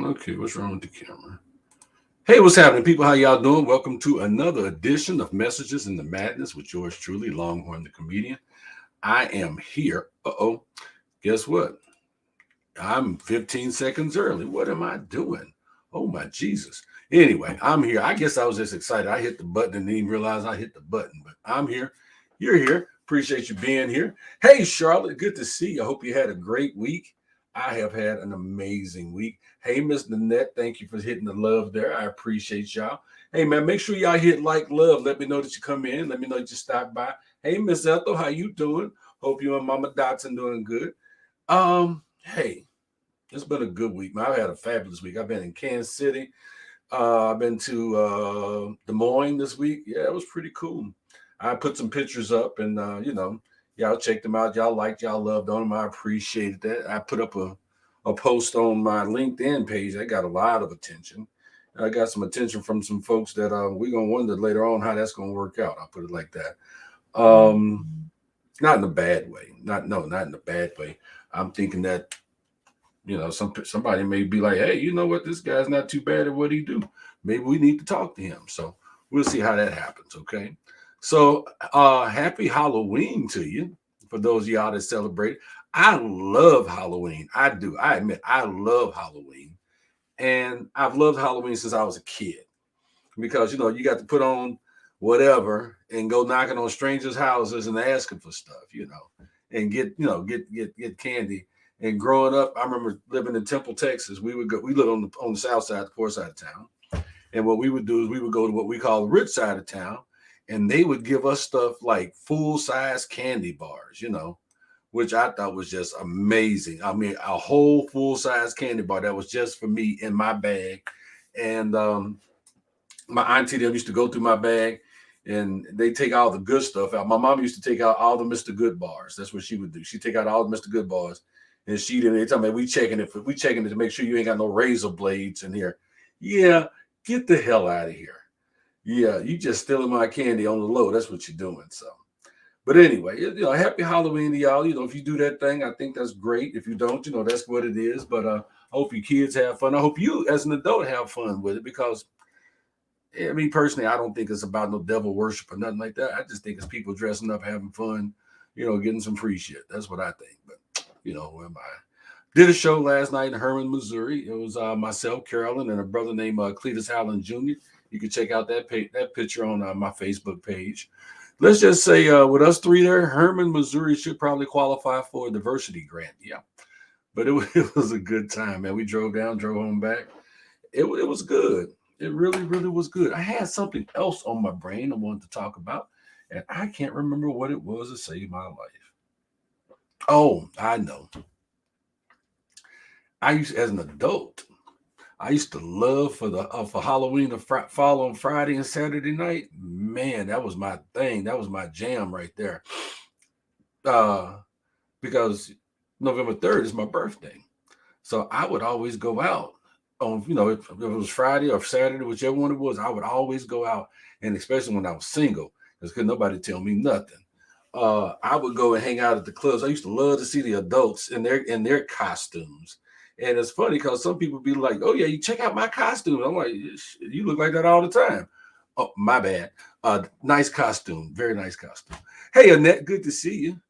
Okay, what's wrong with the camera? Hey, what's happening, people? How y'all doing? Welcome to another edition of Messages in the Madness with yours truly, Longhorn the comedian. I am here. Guess what? I'm 15 seconds early. What am I doing? Oh my Jesus. Anyway, I'm here. I guess I was just excited. I hit the button and didn't even realize I hit the button, but I'm here. You're here. Appreciate you being here. Hey, Charlotte, good to see you. I hope you had a great week. I have had an amazing week. Hey, Miss Nanette, thank you for hitting the love there. I appreciate y'all. Hey, man, make sure y'all hit like love. Let me know that you come in. Let me know that you stop by. Hey, Miss Ethel, how you doing? Hope you and Mama Dotson doing good. Hey, it's been a good week, man. I've had a fabulous week. I've been in Kansas City. I've been to Des Moines this week. Yeah, it was pretty cool. I put some pictures up, and y'all checked them out. Y'all liked, y'all loved on them. I appreciated that. I put up a post on my LinkedIn page. I got a lot of attention. I got some attention from some folks that we're gonna wonder later on how that's gonna work out. I'll put it like that. Not in a bad way. Not in a bad way. I'm thinking that somebody may be like, hey, you know what, this guy's not too bad at what he do. Maybe we need to talk to him. So we'll see how that happens. Okay. So happy Halloween to you. For those of y'all that celebrate. I love Halloween. I do. I admit I love Halloween. And I've loved Halloween since I was a kid. Because you got to put on whatever and go knocking on strangers' houses and asking for stuff, and get candy. And growing up, I remember living in Temple, Texas. We lived on the south side, the poor side of town. And what we would do is we would go to what we call the rich side of town, and they would give us stuff like full-size candy bars, which I thought was just amazing. I mean, a whole full-size candy bar that was just for me in my bag. And my auntie them used to go through my bag and they take all the good stuff out. My mom used to take out all the Mr. Good bars. That's what she would do. She'd take out all the Mr. Good bars. And she didn't. They tell me we checking it to make sure you ain't got no razor blades in here. Yeah, get the hell out of here. Yeah, you just stealing my candy on the low. That's what you're doing. So, but anyway, happy Halloween to y'all. If you do that thing, I think that's great. If you don't, that's what it is. But I hope your kids have fun. I hope you, as an adult, have fun with it because, I mean, personally, I don't think it's about no devil worship or nothing like that. I just think it's people dressing up, having fun, getting some free shit. That's what I think. But who am I? Did a show last night in Herman, Missouri. It was myself, Carolyn, and a brother named Cletus Howland Jr. You can check out that picture on my Facebook page. Let's just say with us three there, Herman, Missouri should probably qualify for a diversity grant. Yeah. But it was a good time, man. We drove down, drove home back. It was good. It really, really was good. I had something else on my brain I wanted to talk about, and I can't remember what it was to save my life. Oh, I know. As an adult, I used to love for Halloween to fall on Friday and Saturday night. Man, that was my thing. That was my jam right there. Because November 3rd is my birthday, so I would always go out on, if it was Friday or Saturday, whichever one it was. I would always go out, and especially when I was single, because couldn't nobody tell me nothing. I would go and hang out at the clubs. I used to love to see the adults in their costumes. And it's funny because some people be like, "Oh yeah, you check out my costume." I'm like, "You look like that all the time." Oh, my bad. Nice costume, very nice costume. Hey, Annette, good to see you.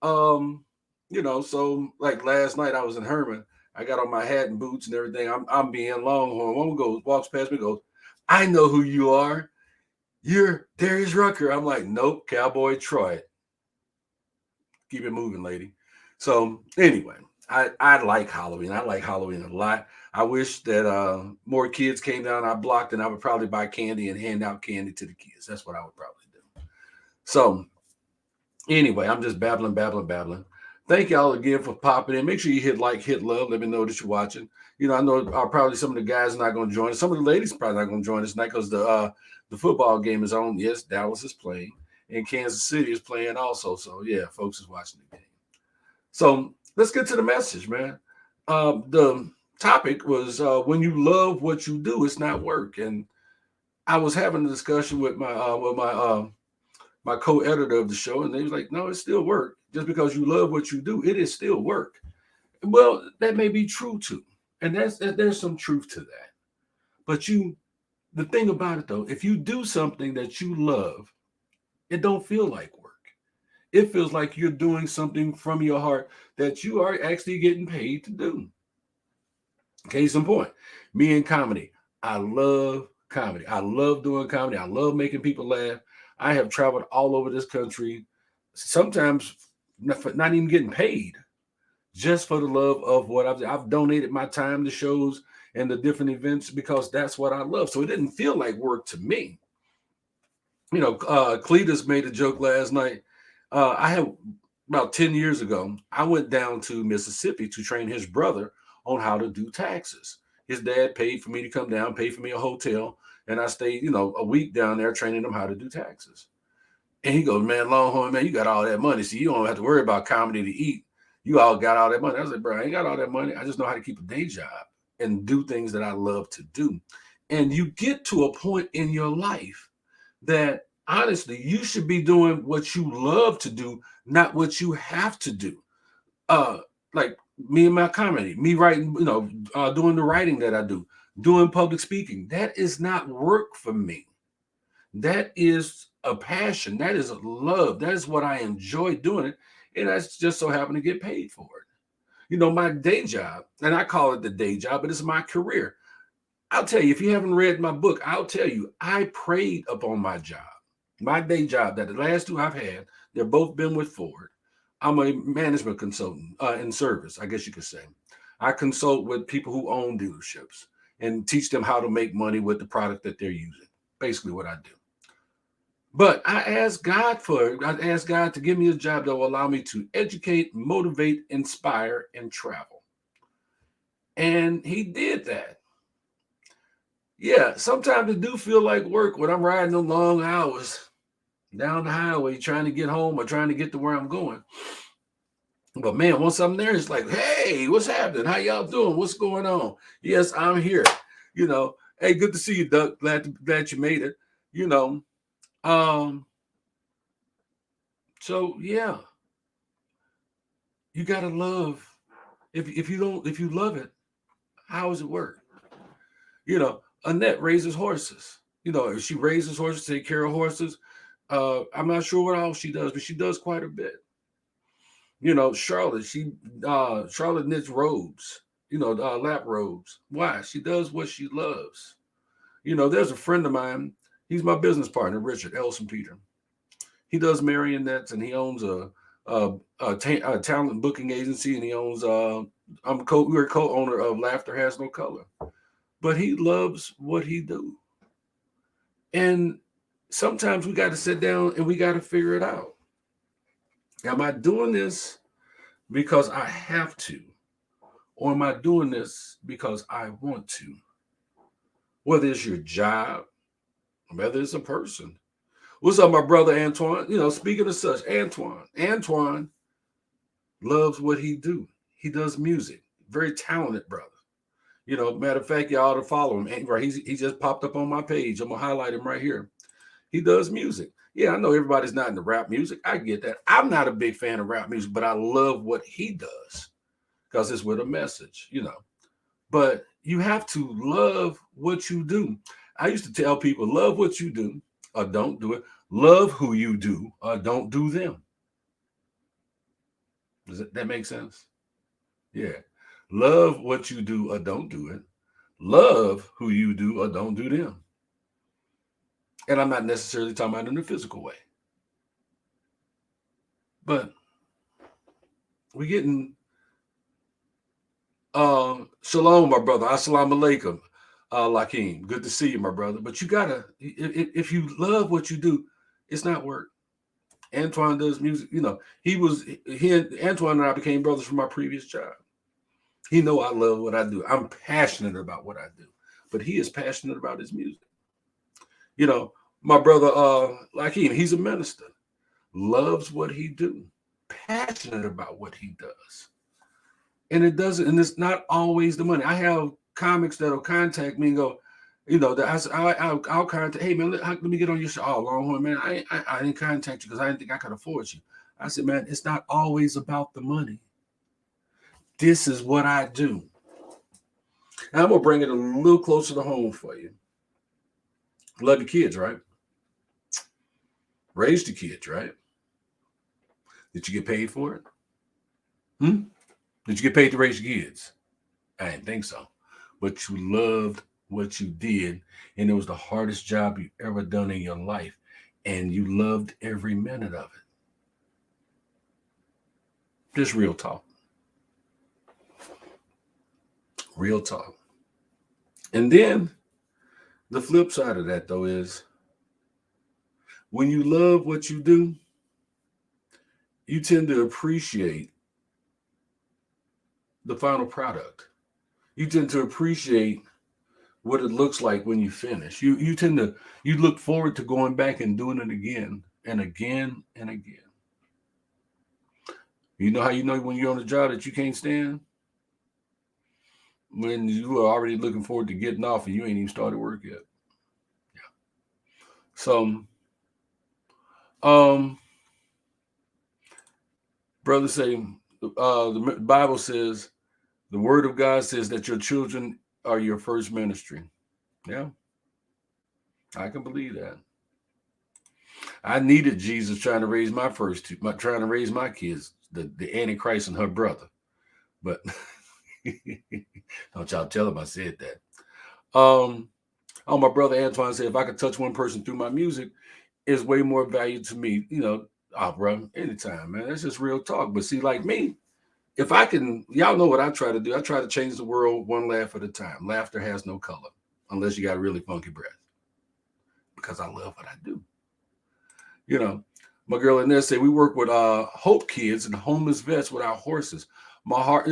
So like last night I was in Herman. I got on my hat and boots and everything. I'm being Longhorn. One walks past me, goes, "I know who you are. You're Darius Rucker." I'm like, "Nope, Cowboy Troy." Keep it moving, lady. So anyway, I like Halloween. I like Halloween a lot. I wish that more kids came down our block, and I would probably buy candy and hand out candy to the kids. That's what I would probably do. So anyway, I'm just babbling. Thank y'all again for popping in. Make sure you hit like, hit love. Let me know that you're watching. I know probably some of the guys are not going to join us. Some of the ladies are probably not going to join us tonight because the football game is on. Yes, Dallas is playing, and Kansas City is playing also. So yeah, folks is watching the game. So let's get to the message, man. The topic was when you love what you do, it's not work. And I was having a discussion with my co-editor of the show, and they was like, "No, it's still work. Just because you love what you do, it is still work." Well, that may be true too. And there's some truth to that. But the thing about it though, if you do something that you love, it don't feel like work. It feels like you're doing something from your heart that you are actually getting paid to do. Case in point, me and comedy. I love comedy. I love doing comedy. I love making people laugh. I have traveled all over this country, sometimes not even getting paid, just for the love of what I've donated my time to shows and the different events because that's what I love. So it didn't feel like work to me. Cletus made a joke last night. I had about 10 years ago, I went down to Mississippi to train his brother on how to do taxes. His dad paid for me to come down, paid for me a hotel, and I stayed, a week down there training him how to do taxes. And he goes, man, Longhorn, man, you got all that money. So you don't have to worry about comedy to eat. You all got all that money. I was like, bro, I ain't got all that money. I just know how to keep a day job and do things that I love to do. And you get to a point in your life that honestly, you should be doing what you love to do, not what you have to do. Like me and my comedy, me writing, doing the writing that I do, doing public speaking. That is not work for me. That is a passion. That is a love. That is what I enjoy doing it. And I just so happen to get paid for it. My day job, and I call it the day job, but it's my career. I'll tell you, if you haven't read my book, I'll tell you, I prayed upon my job. My day job, that the last two I've had, they've both been with Ford. I'm a management consultant in service, I guess you could say. I consult with people who own dealerships and teach them how to make money with the product that they're using. Basically what I do. But I asked God to give me a job that will allow me to educate, motivate, inspire, and travel. And he did that. Yeah, sometimes it do feel like work when I'm riding them long hours down the highway trying to get home or trying to get to where I'm going. But man, once I'm there, it's like, hey, what's happening? How y'all doing? What's going on? Yes, I'm here. Hey, good to see you, Duck. Glad you made it. You know, um, so yeah, you gotta love. If you love it, how does it work? Annette raises horses. If she raises horses, take care of horses. I'm not sure what else she does, but she does quite a bit. Charlotte knits robes, lap robes. Why? She does what she loves. There's a friend of mine. He's my business partner, Richard Elson Peter. He does marionettes, and he owns a talent booking agency, and he owns. We're co-owner of Laughter Has No Color, but he loves what he do, and sometimes we got to sit down and we got to figure it out. Am I doing this because I have to? Or am I doing this because I want to? Whether it's your job, whether it's a person. What's up, my brother Antoine? Speaking of such, Antoine loves what he do. He does music. Very talented brother. Matter of fact, y'all ought to follow him. Right, he just popped up on my page. I'm gonna highlight him right here. He does music. Yeah, I know everybody's not into rap music. I get that. I'm not a big fan of rap music, but I love what he does because it's with a message, But you have to love what you do. I used to tell people, love what you do or don't do it. Love who you do or don't do them. Does that make sense? Yeah. Love what you do or don't do it. Love who you do or don't do them. And I'm not necessarily talking about in a physical way. But we're getting shalom, my brother. Assalamu alaikum, Lakeem. Good to see you, my brother. But you gotta, if you love what you do, it's not work. Antoine does music. Antoine and I became brothers from my previous job. He know I love what I do. I'm passionate about what I do, but he is passionate about his music. My brother, Lakeem, he's a minister, loves what he do, passionate about what he does. And it's not always the money. I have comics that'll contact me and go, I'll contact, hey man, let me get on your show. Oh, Longhorn, man, I didn't contact you because I didn't think I could afford you. I said, man, it's not always about the money. This is what I do. And I'm going to bring it a little closer to home for you. Love your kids, right? Raise the kids, right? Did you get paid for it? Hmm? Did you get paid to raise your kids? I didn't think so. But you loved what you did, and it was the hardest job you ever done in your life, and you loved every minute of it. Just real talk. Real talk. And then the flip side of that, though, is when you love what you do, you tend to appreciate the final product. You tend to appreciate what it looks like when you finish. You tend to you look forward to going back and doing it again and again and again. You know how you know when you're on a job that you can't stand? When you are already looking forward to getting off and you ain't even started work yet. So um brother say the Bible says the word of God says that your children are your first ministry. Yeah, I can believe that. I needed Jesus trying to raise my first two, trying to raise my kids, the Antichrist and her brother. But don't y'all tell him I said that. Oh, my brother Antoine said if I could touch one person through my music, is way more value to me. Bro, anytime, man. That's just real talk. But see, like me, if I can, y'all know what I try to do. I try to change the world one laugh at a time. Laughter has no color unless you got a really funky breath. Because I love what I do. You know, my girl in there said we work with Hope Kids and homeless vets with our horses. My heart,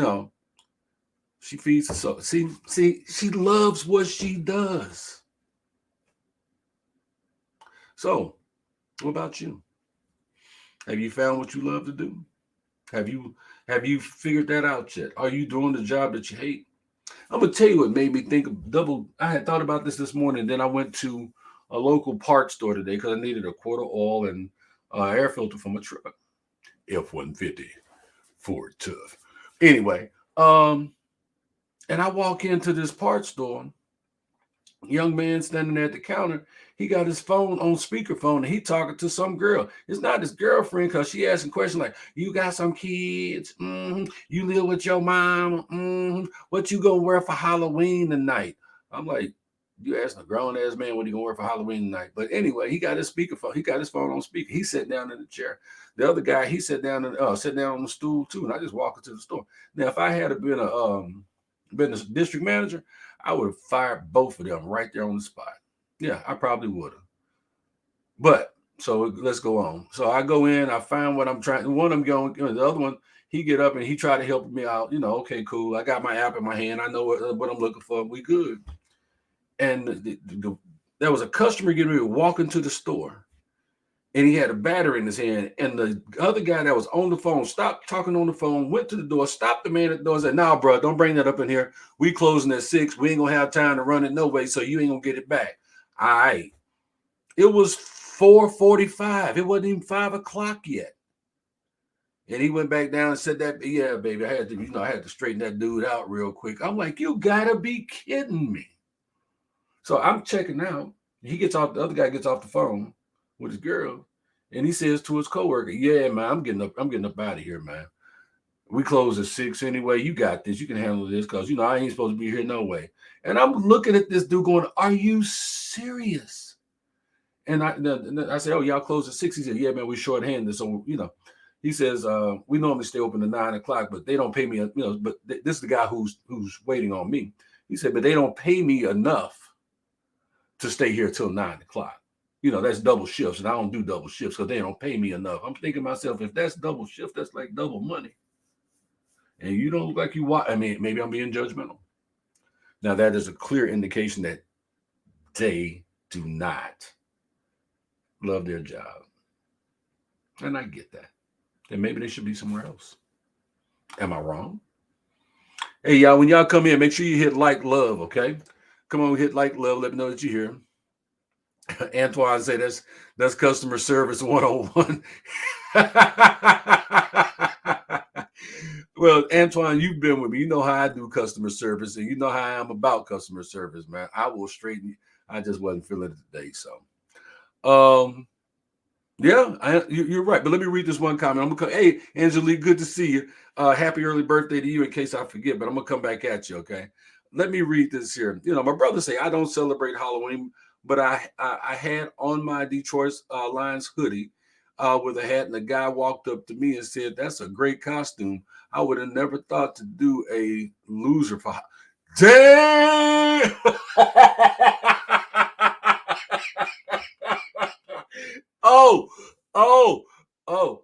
she feeds us. So see, she loves what she does. So, what about you? Have you found what you love to do? Have you figured that out yet? Are you doing the job that you hate? I'm gonna tell you what made me think of double. I had thought about this morning. Then I went to a local parts store today because I needed a quart of oil and air filter for my truck. F-150 Ford Tough. Anyway, and I walk into this parts store. Young man standing there at the counter. He got his phone on speakerphone and he talking to some girl. It's not his girlfriend because she asking questions like, "You got some kids? You live with your mom? What you gonna wear for Halloween tonight?" I'm like, "You asking a grown ass man what he gonna wear for Halloween tonight?" But anyway, he got his speakerphone. He got his phone on speaker. He sat down in the chair. The other guy, he sat down on the stool too. And I just walked into the store. Now, if I had been a district manager, I would have fired both of them right there on the spot. Yeah, I probably would have. But so let's go on. So I go in, I find what I'm trying. One of them going, the other one, he get up and he tried to help me out. Okay, cool. I got my app in my hand. I know what I'm looking for. We good. And there was a customer getting ready to walk into the store, and he had a battery in his hand. And the other guy that was on the phone stopped talking on the phone, went to the door, stopped the man at the door, and said, "Nah, bro, don't bring that up in here. We closing at 6. We ain't gonna have time to run it no way, so you ain't gonna get it back." All right. It was 4:45. It wasn't even 5 o'clock yet. And he went back down and said that, "Yeah, baby, I had to straighten that dude out real quick." I'm like, "You gotta be kidding me." So I'm checking out. The other guy gets off the phone with his girl, and he says to his coworker, "Yeah, man, I'm getting up out of here, man. We close at 6 anyway. You got this. You can handle this because I ain't supposed to be here no way." And I'm looking at this dude going, "Are you serious?" And I said, "Oh, y'all close at 6." He said, "Yeah, man, we shorthanded. So, he says, we normally stay open to 9 o'clock, but they don't pay me, but this is the guy who's waiting on me." He said, "But they don't pay me enough to stay here till 9 o'clock. That's double shifts, and I don't do double shifts because they don't pay me enough." I'm thinking to myself, if that's double shift, that's like double money. And you don't look like you watch. I mean, maybe I'm being judgmental. Now, that is a clear indication that they do not love their job. And I get that. Then maybe they should be somewhere else. Am I wrong? Hey, y'all, when y'all come in, make sure you hit like love, okay? Come on, hit like love. Let me know that you're here. Antoine say that's customer service 101. Well, Antoine, you've been with me. You know how I do customer service, and you know how I am about customer service, man. I will straighten you. I just wasn't feeling it today, so um, yeah, you're right. But let me read this one comment. I'm gonna come. Hey, Angelique, good to see you. Happy early birthday to you. In case I forget, but I'm gonna come back at you. Okay. Let me read this here. You know, my brother say I don't celebrate Halloween, but I had on my Detroit Lions hoodie with a hat, and the guy walked up to me and said, "That's a great costume. I would have never thought to do a loser for." Damn! Oh, oh, oh.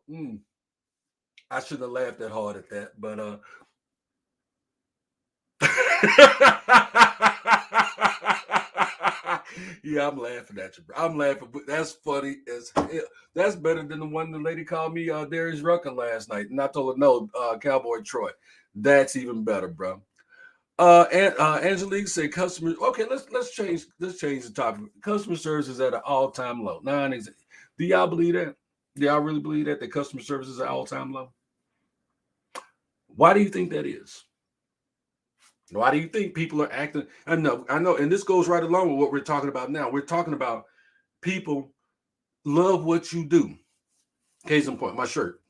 I shouldn't have laughed that hard at that, but yeah, I'm laughing at you, bro. I'm laughing, but that's funny as hell. That's better than the one the lady called me Darius Rucker last night. And I told her no, Cowboy Troy. That's even better, bro. And Angelique said customer. Okay, let's change the topic. Customer service is at an all-time low. Do y'all believe that? Do y'all really believe that the customer service is at all-time low? Why do you think that is? Why do you think people are acting? I know, and this goes right along with what we're talking about now. We're talking about people love what you do. Case in point, my shirt.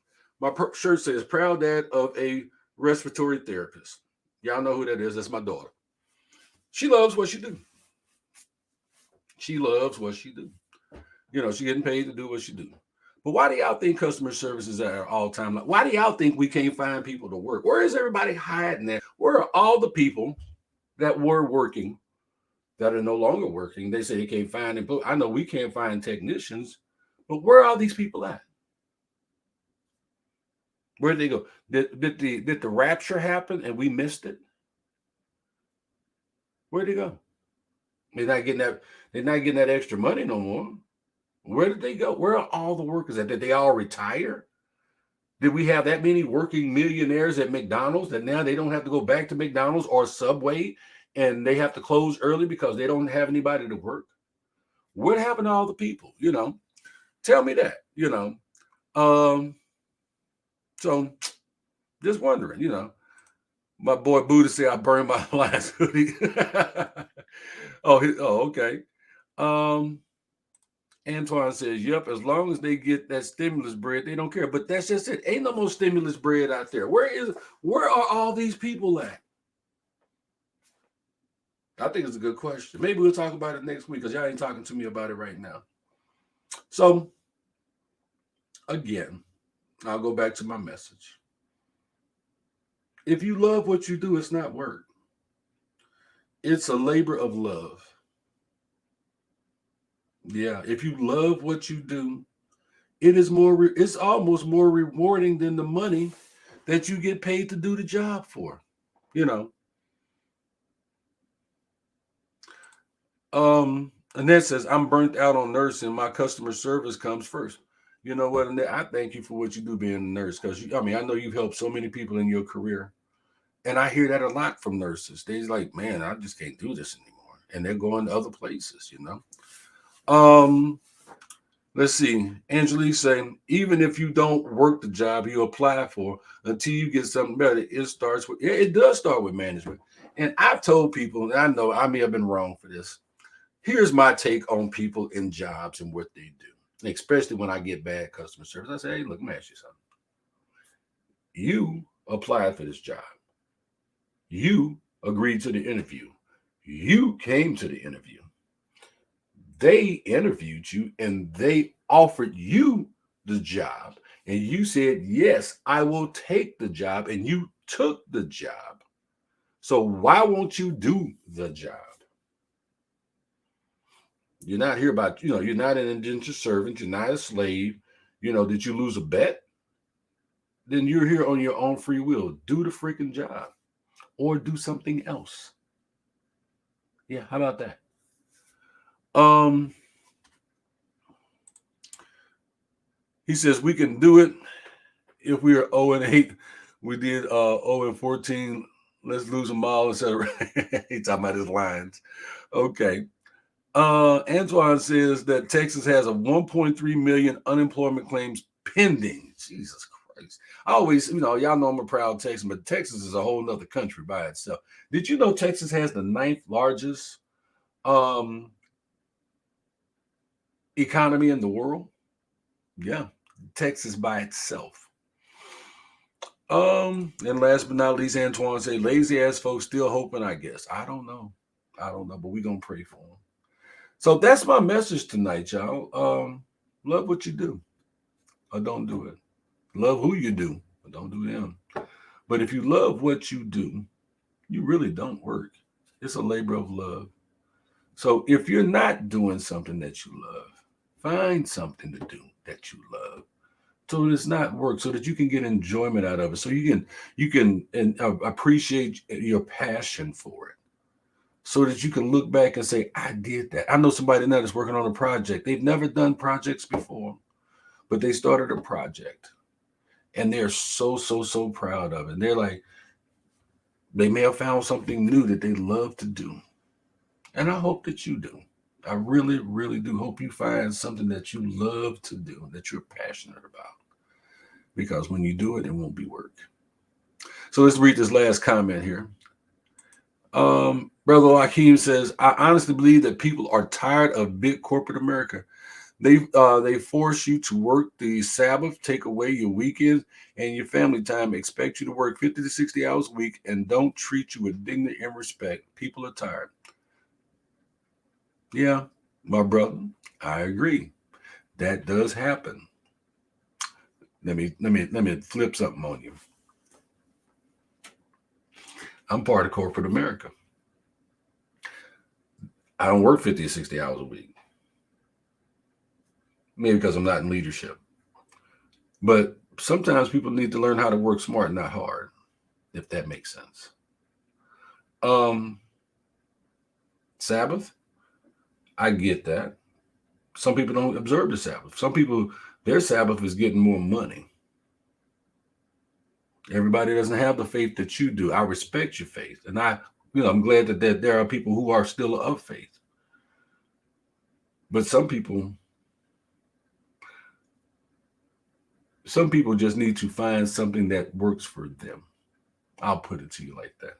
Shirt says "Proud Dad of a Respiratory Therapist." Y'all know who that is? That's my daughter. She loves what she do. She loves what she do. You know, she getting paid to do what she do. But why do y'all think customer service is at an all-time low? Why do y'all think we can't find people to work? Where is everybody hiding at? Where are all the people that were working that are no longer working? They say they can't find employees. I know we can't find technicians, but where are all these people at? Where did they go? Did the rapture happen and we missed it? Where did they go? They're not getting that. They're not getting that extra money no more. Where did they go? Where are all the workers at? Did they all retire? Did we have that many working millionaires at McDonald's that now they don't have to go back to McDonald's or Subway and they have to close early because they don't have anybody to work? What happened to all the people? Tell me that. Um, so just wondering. My boy Buddha said I burned my last hoodie. Okay. Um, Antoine says, "Yep. As long as they get that stimulus bread, they don't care." But that's just it. Ain't no more stimulus bread out there. Where are all these people at? I think it's a good question. Maybe we'll talk about it next week because y'all ain't talking to me about it right now. So again, I'll go back to my message. If you love what you do, it's not work. It's a labor of love. Yeah, if you love what you do, it's almost more rewarding than the money that you get paid to do the job for. You know. Annette says, "I'm burnt out on nursing. My customer service comes first." You know what, Annette? I thank you for what you do being a nurse because I know you've helped so many people in your career. And I hear that a lot from nurses. They're like, "Man, I just can't do this anymore." And they're going to other places. Um, let's see. Angelique saying, even if you don't work the job you apply for until you get something better, it does start with management. And I've told people, and I know I may have been wrong for this. Here's my take on people in jobs and what they do, especially when I get bad customer service. I say, "Hey, look, let me ask you something. You applied for this job. You agreed to the interview. You came to the interview. They interviewed you and they offered you the job. And you said, yes, I will take the job. And you took the job. So why won't you do the job? You're not here about, you're not an indentured servant. You're not a slave. Did you lose a bet? Then you're here on your own free will. Do the freaking job or do something else. Yeah, how about that? Um, he says we can do it if we are 0-8. We did 0-14. Let's lose them all instead of he talking about his lines. Okay. Antoine says that Texas has a 1.3 million unemployment claims pending. Jesus I always, y'all know I'm a proud Texan, but Texas is a whole nother country by itself. Did you know Texas has the ninth largest um, economy in the world? Yeah, Texas by itself. And last but not least, Antoine say, lazy ass folks still hoping, I guess. I don't know. But we're gonna pray for them. So that's my message tonight, y'all. Love what you do, or don't do it. Love who you do, but don't do them. But if you love what you do, you really don't work. It's a labor of love. So if you're not doing something that you love, find something to do that you love. So it's not work, so that you can get enjoyment out of it. So you can appreciate your passion for it. So that you can look back and say, I did that. I know somebody now that's working on a project. They've never done projects before, but they started a project and they're so proud of it. And they're like, they may have found something new that they love to do. And I hope that you do. I really do hope you find something that you love to do, that you're passionate about. Because when you do it, it won't be work. So let's read this last comment here. Brother Hakeem says, I honestly believe that people are tired of big corporate America. They force you to work the Sabbath, take away your weekends and your family time, expect you to work 50 to 60 hours a week, and don't treat you with dignity and respect. People are tired. Yeah, my brother, I agree. That does happen. Let me flip something on you. I'm part of corporate America. I don't work 50 to 60 hours a week. Maybe because I'm not in leadership. But sometimes people need to learn how to work smart, not hard, if that makes sense. Sabbath, I get that. Some people don't observe the Sabbath. Some people, their Sabbath is getting more money. Everybody doesn't have the faith that you do. I respect your faith. And I'm glad that there are people who are still of faith. But some people just need to find something that works for them. I'll put it to you like that.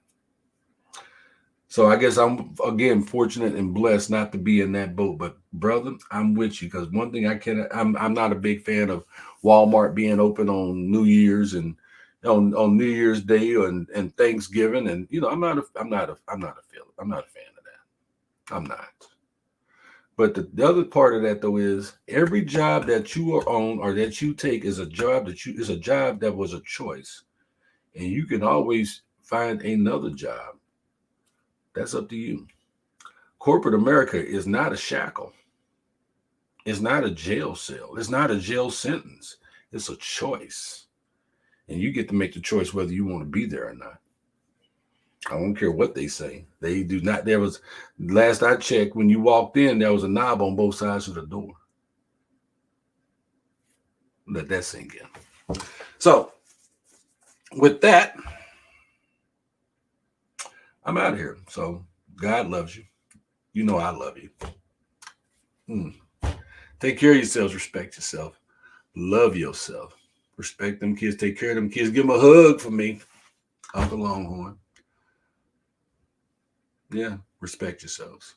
So I guess I'm, again, fortunate and blessed not to be in that boat. But brother, I'm with you, because one thing I'm not a big fan of Walmart being open on New Year's and on New Year's Day and Thanksgiving, and I'm not a fan of that. I'm not. But the other part of that, though, is every job that you are on or that you take is a job that was a choice, and you can always find another job. That's up to you. Corporate America is not a shackle. It's not a jail cell. It's not a jail sentence. It's a choice. And you get to make the choice whether you want to be there or not. I don't care what they say. They do not. There was, last I checked, when you walked in, there was a knob on both sides of the door. Let that sink in. So, with that, I'm out of here. So, God loves you. You know I love you. Take care of yourselves. Respect yourself. Love yourself. Respect them kids. Take care of them kids. Give them a hug for me, Uncle Longhorn. Yeah, respect yourselves.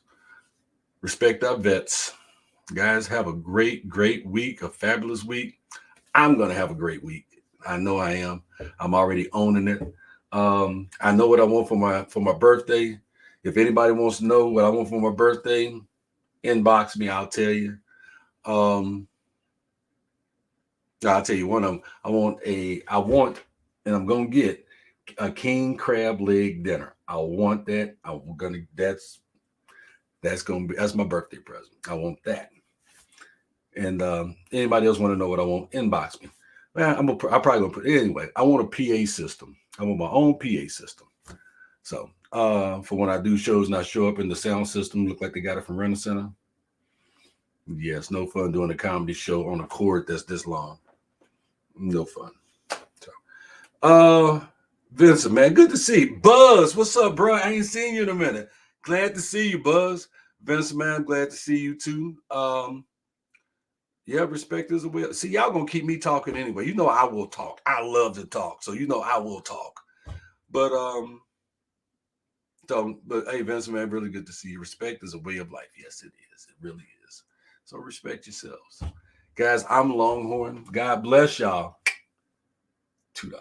Respect our vets. Guys, have a great week, a fabulous week. I'm going to have a great week. I know I am. I'm already owning it. I know what I want for my birthday. If anybody wants to know what I want for my birthday, inbox me. I'll tell you. I'll tell you one of them. I want, and I'm going to get a king crab leg dinner. I want that. That's my birthday present. I want that. And anybody else want to know what I want? Inbox me. Man, I'm probably gonna put anyway. I want a PA system. I want my own PA system. So for when I do shows and I show up in the sound system, look like they got it from Vernon Center. Yeah, it's no fun doing a comedy show on a cord that's this long. No fun. So, Vincent, man, good to see you. Buzz, what's up, bro? I ain't seen you in a minute. Glad to see you, Buzz. Vincent, man, I'm glad to see you too. Yeah, respect is a way. See, y'all gonna keep me talking anyway. You know I will talk. I love to talk, so you know I will talk. But but hey, Vince, man, really good to see you. Respect is a way of life. Yes, it is. It really is. So respect yourselves, guys. I'm Longhorn. God bless y'all. $2.